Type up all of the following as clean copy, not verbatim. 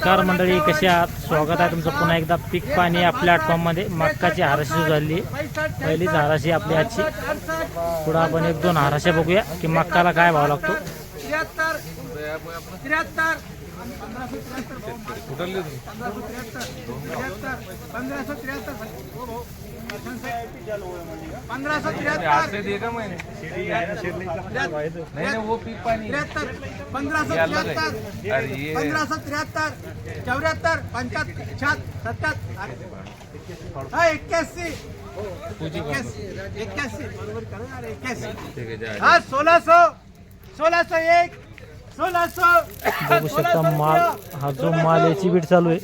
नमस्कार मंडळी, कसे आहात? स्वागत आहे तुमचं पुन्हा एकदा पीक पाणी या प्लॅटफॉर्ममध्ये. मक्काची हाराशी सुरू झाली, पहिलीच हाराशी आपली आजची. पुढे आपण एक दोन हाराशे बघूया की मक्काला काय भाव लागतो. 1601 बघू शकता माल, हा जो माल याची बीट चालू आहे.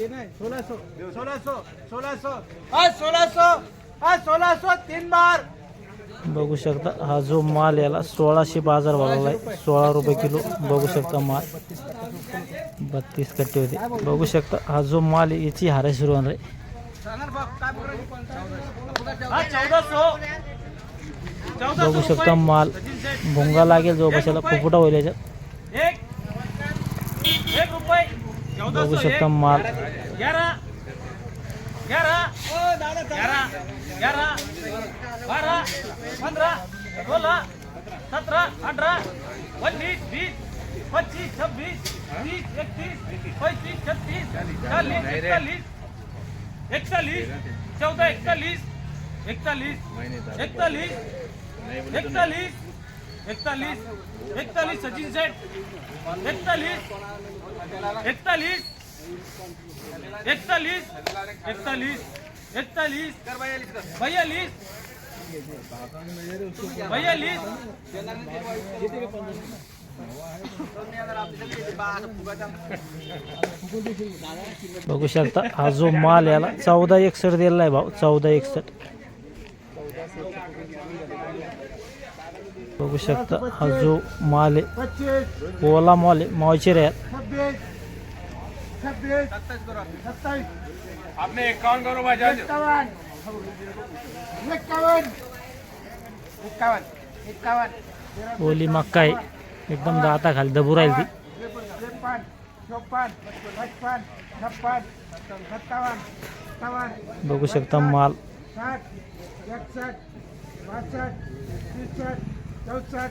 1600 तीन बार. बघू शकता हा जो माल याला 1600 बाजार भाव आहे. 16 रुपये किलो. बघू शकता माल 32 कट्टे होते. बघू शकता हा जो माल याची हाराशी सुरू होणार आहे. बघू शकता माल भोंगा लागेल जो बसायला फुफुटा होईल याच्यात. बघू शकता माल 11 12 15 16 17 18 19 20 25 26 30 31 35 36 40 41 14 41 41 सचिन सेठ 41 बघू शकता हा जो माल याला 1461 दिलेला आहे भाव. 1461. बघू शकता हा जो माल आहे ओला माल आहे. मावचे रे आपने 51 करो भाई. 51 ओली मक्का आहे, एकदम दाता खाली दबू राहील ती. 53 बघू शकता माल 60 61 62 63 64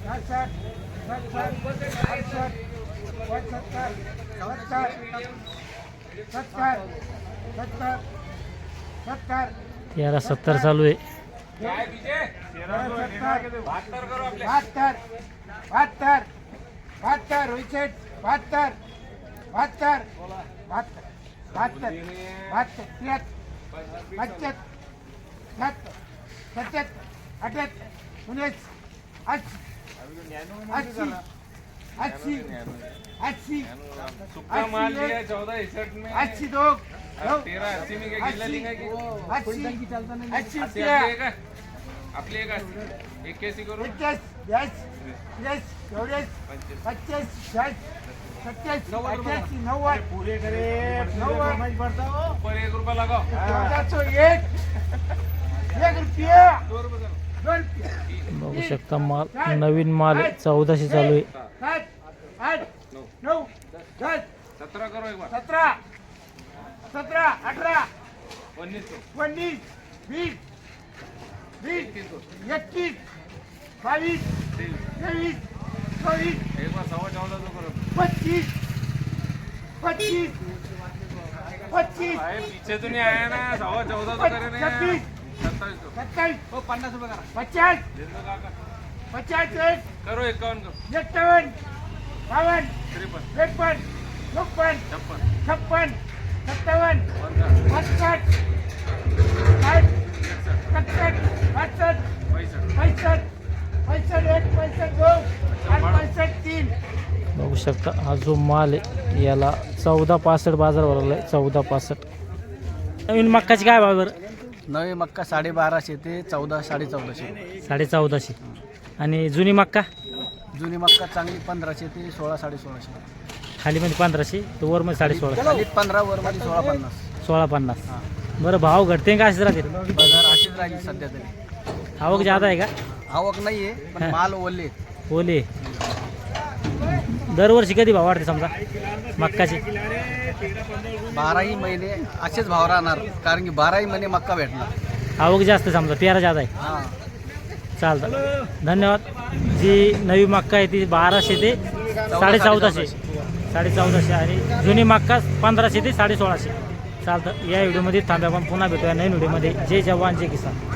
65 66 67 1370 चालू आहे. 1461 में 82 1380 में क्या गिल्ला लिंगा की 80 आपले का 81 करो 21 yes 24 25 27 90 पूरे करे 90 पड़ता हो पर 1 रुपया लगाओ. 1 रुपया 2 रुपये. बघू शकता माल नवीन माल आहे. 1400 चालू आहे. 7 8 9 10 17 करो एक बार. 17 18 19 20 21 22 23 24 24 एक बार 14.5 तो करो. 25 पीछे तो नहीं आया ना. 14.5 तो करे ना. 27 तो 50 रुपये करा. 50 करो 51 करो. 51 52 53 54 56 57 58 बघू शकता हा जो माल आहे याला 1465 बाजार भरला आहे. 1465. नवीन मक्काची काय भाव बरं? नवी मक्का 1250 ते 14,1450. 1450. आणि जुनी मक्का जुनी मक्का चांगली 1500 ते 16,1650. खालीमध्ये 1500 तर वरमध्ये 1650. खाली 15 वरमध्ये 1650. 1650. बरं भाव घटते का असेच राहते? बाजार अशीच राहिली सध्या तरी. आवक जादा आहे का? आवक नाही आहे पण माल ओले. ओले. दरवर्षी कधी भाव वाढते समजा? मक्काची 12ही महिने असेच भाव राहणार, कारण की 12ही महिने मक्का भेटणार. आवक जास्त समजा, पेरा जादा आहे. हां, चालतं, धन्यवाद. जी नवी मक्का आहे ती 1200 ते 1450, 1450 आणि जुनी मक्का 1500 ते 1650. चालतं, या व्हिडिओमध्ये थांब्या, पण पुन्हा भेटूया नवीन व्हिडिओमध्ये. जय जवान जय किसान.